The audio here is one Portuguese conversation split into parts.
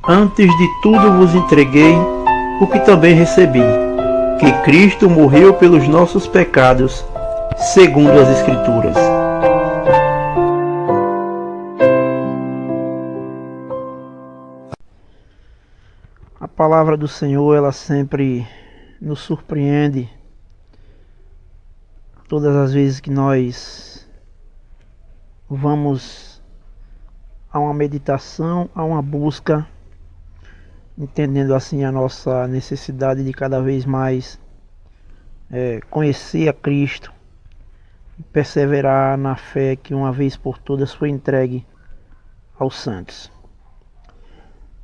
Antes de tudo vos entreguei o que também recebi, que Cristo morreu pelos nossos pecados, segundo as Escrituras. A palavra do Senhor, ela sempre nos surpreende. Todas as vezes que nós vamos a uma meditação, a uma busca, entendendo assim a nossa necessidade de cada vez mais conhecer a Cristo e perseverar na fé que uma vez por todas foi entregue aos santos.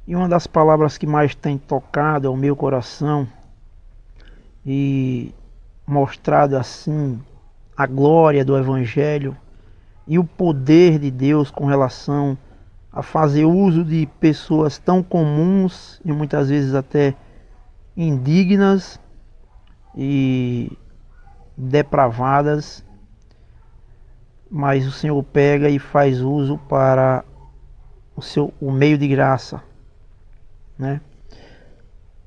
E uma das palavras que mais tem tocado ao meu coração e mostrado assim a glória do Evangelho e o poder de Deus com relação a fazer uso de pessoas tão comuns e muitas vezes até indignas e depravadas, mas o Senhor pega e faz uso para o meio de graça, né?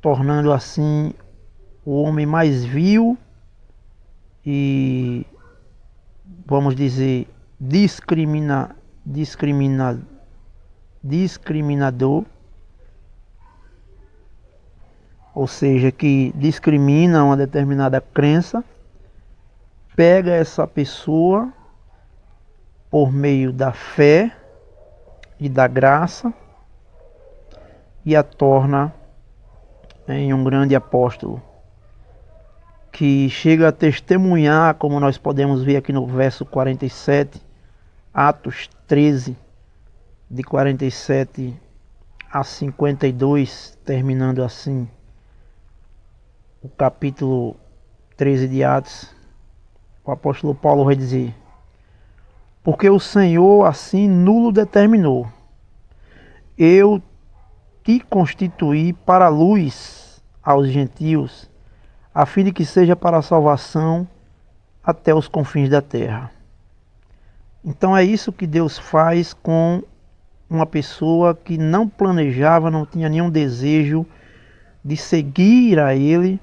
Tornando assim o homem mais vil e, vamos dizer, discriminador, ou seja, que discrimina uma determinada crença, pega essa pessoa por meio da fé e da graça e a torna em um grande apóstolo, que chega a testemunhar, como nós podemos ver aqui no verso 47, Atos 13, de 47 a 52, terminando assim o capítulo 13 de Atos. O apóstolo Paulo vai dizer: porque o Senhor assim nulo determinou, eu te constituí para a luz aos gentios, a fim de que seja para a salvação até os confins da terra. Então é isso que Deus faz com uma pessoa que não planejava, não tinha nenhum desejo de seguir a Ele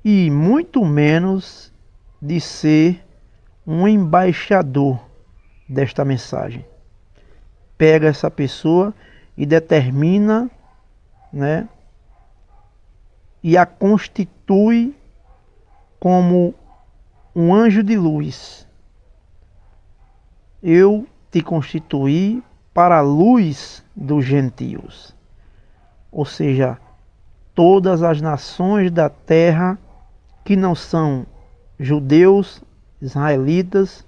e muito menos de ser um embaixador desta mensagem. Pega essa pessoa e determina, né, e a constitui como um anjo de luz. Eu te constituí para a luz dos gentios, ou seja, todas as nações da terra que não são judeus, israelitas,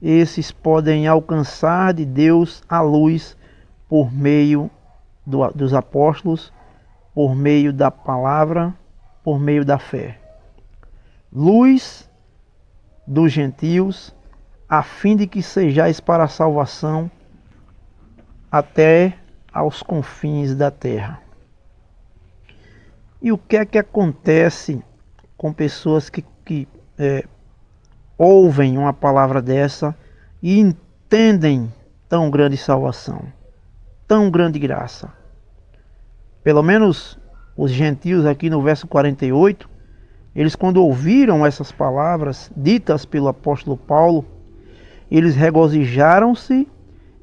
esses podem alcançar de Deus a luz por meio dos apóstolos, por meio da palavra, por meio da fé. Luz dos gentios, a fim de que sejais para a salvação até aos confins da terra. E o que é que acontece com pessoas que ouvem uma palavra dessa e entendem tão grande salvação, tão grande graça? Pelo menos os gentios aqui no verso 48, eles quando ouviram essas palavras ditas pelo apóstolo Paulo, eles regozijaram-se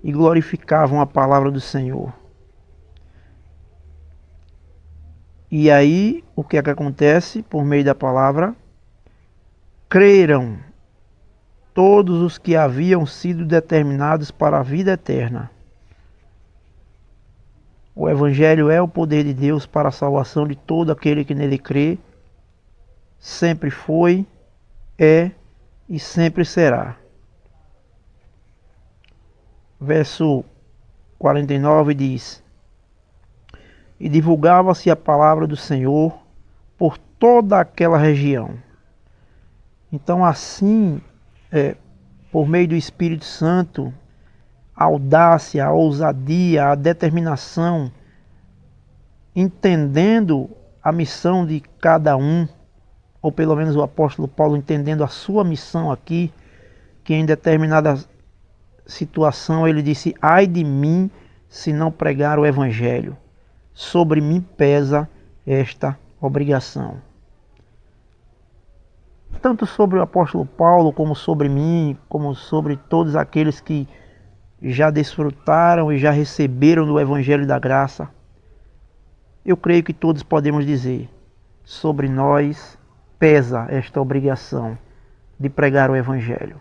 e glorificavam a palavra do Senhor. E aí, o que é que acontece por meio da palavra? Creram todos os que haviam sido determinados para a vida eterna. O Evangelho é o poder de Deus para a salvação de todo aquele que nele crê. Sempre foi, é e sempre será. Verso 49 diz: e divulgava-se a palavra do Senhor por toda aquela região. Então assim, por meio do Espírito Santo, a audácia, a ousadia, a determinação, entendendo a missão de cada um, ou pelo menos o apóstolo Paulo entendendo a sua missão aqui, que em determinada situação ele disse: ai de mim se não pregar o Evangelho. Sobre mim pesa esta obrigação. Tanto sobre o apóstolo Paulo, como sobre mim, como sobre todos aqueles que já desfrutaram e já receberam do Evangelho da Graça, eu creio que todos podemos dizer, sobre nós pesa esta obrigação de pregar o Evangelho.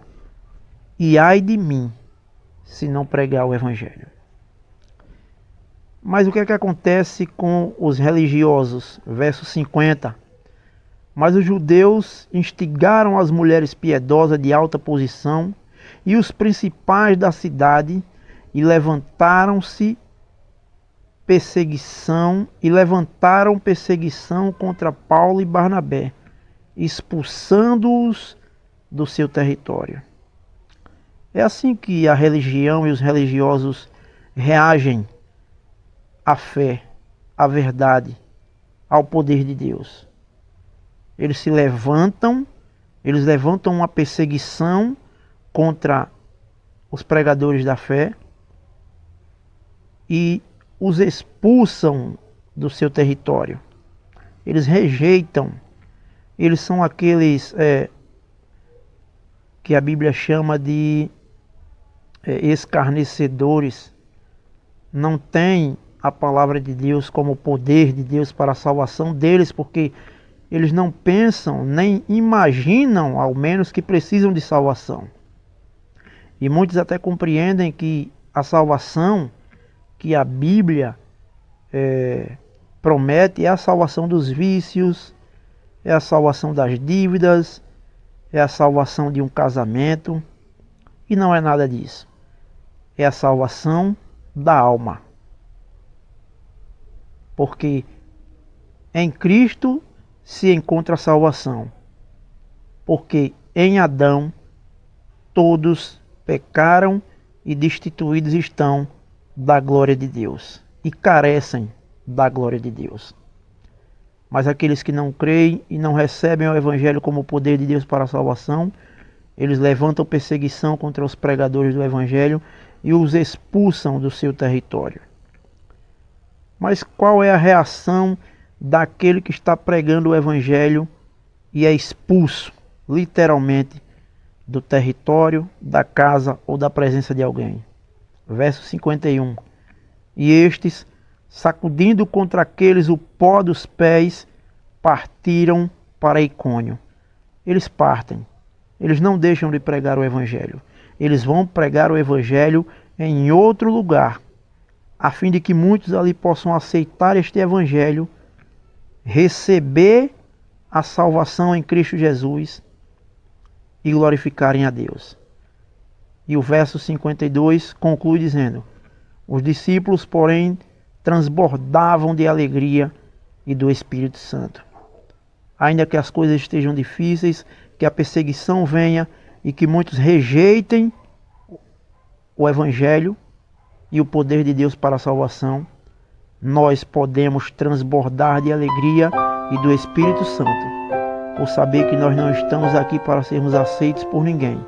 E ai de mim, se não pregar o Evangelho. Mas o que é que acontece com os religiosos? Verso 50. Mas os judeus instigaram as mulheres piedosas de alta posição e os principais da cidade e levantaram perseguição contra Paulo e Barnabé, expulsando-os do seu território. É assim que a religião e os religiosos reagem à fé, à verdade, ao poder de Deus. Eles levantam uma perseguição contra os pregadores da fé e os expulsam do seu território. Eles rejeitam, eles são aqueles que a Bíblia chama de escarnecedores, não têm a palavra de Deus como o poder de Deus para a salvação deles, porque eles não pensam, nem imaginam, ao menos, que precisam de salvação. E muitos até compreendem que a salvação que a Bíblia promete é a salvação dos vícios, é a salvação das dívidas, é a salvação de um casamento, e não é nada disso. É a salvação da alma. Porque em Cristo se encontra a salvação. Porque em Adão todos pecaram e destituídos estão da glória de Deus e carecem da glória de Deus. Mas aqueles que não creem e não recebem o Evangelho como o poder de Deus para a salvação, eles levantam perseguição contra os pregadores do Evangelho e os expulsam do seu território. Mas qual é a reação daquele que está pregando o Evangelho e é expulso, literalmente, do território, da casa ou da presença de alguém? Verso 51. E estes, sacudindo contra aqueles o pó dos pés, partiram para Icônio. Eles partem. Eles não deixam de pregar o Evangelho. Eles vão pregar o Evangelho em outro lugar, a fim de que muitos ali possam aceitar este Evangelho, receber a salvação em Cristo Jesus e glorificarem a Deus. E o verso 52 conclui dizendo: os discípulos, porém, transbordavam de alegria e do Espírito Santo. Ainda que as coisas estejam difíceis, que a perseguição venha e que muitos rejeitem o Evangelho e o poder de Deus para a salvação, nós podemos transbordar de alegria e do Espírito Santo, por saber que nós não estamos aqui para sermos aceitos por ninguém,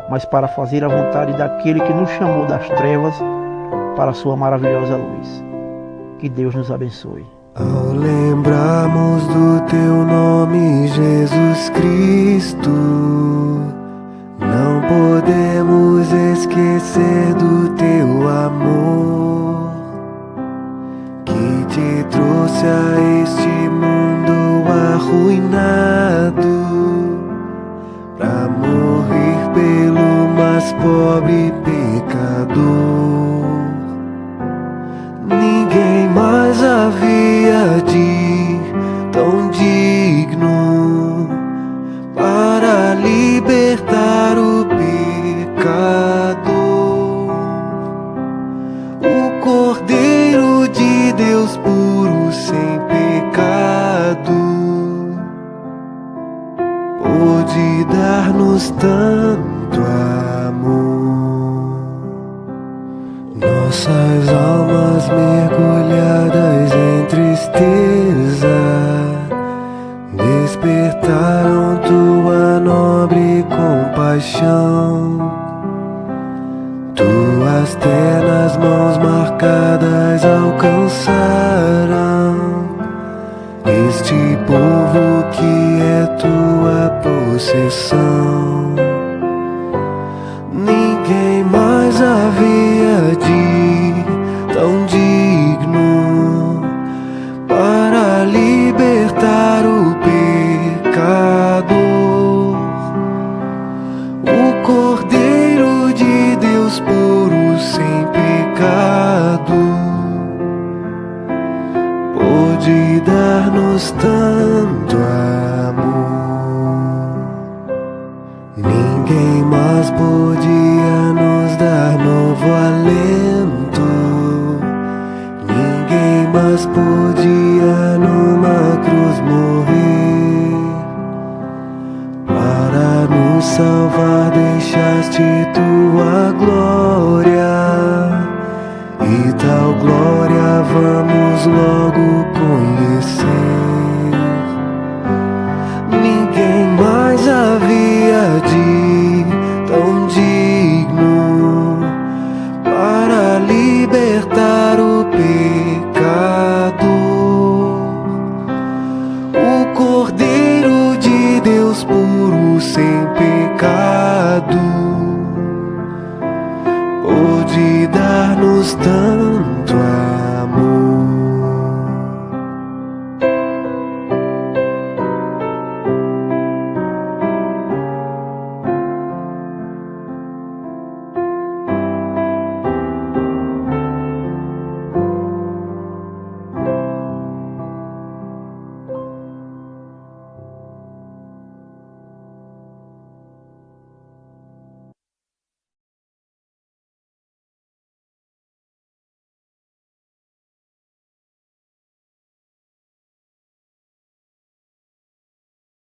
mas para fazer a vontade daquele que nos chamou das trevas para a sua maravilhosa luz. Que Deus nos abençoe. Ao lembrarmos do teu nome, Jesus Cristo, não podemos esquecer do teu amor, que te trouxe a este mundo arruinado, pra morrer pelo mais pobre pecador. Ninguém mais havia de tão digno para libertar o pecador. O Cordeiro de Deus puro, sem pecado, pôde dar-nos tanto amor. Nossas almas mergulhadas em tristeza despertaram tua nobre compaixão. Tuas ternas mãos marcaram marcadas alcançarão este povo que é tua possessão. Ninguém mais havia de tão digno para libertar o pecador. O Cordeiro de Deus puro sem pecado pôde dar-nos tanto amor. Ninguém mais podia nos dar novo alento. Ninguém mais podia numa cruz morrer. Para nos salvar deixaste tua glória, e tal glória vamos logo conhecer. Ninguém mais havia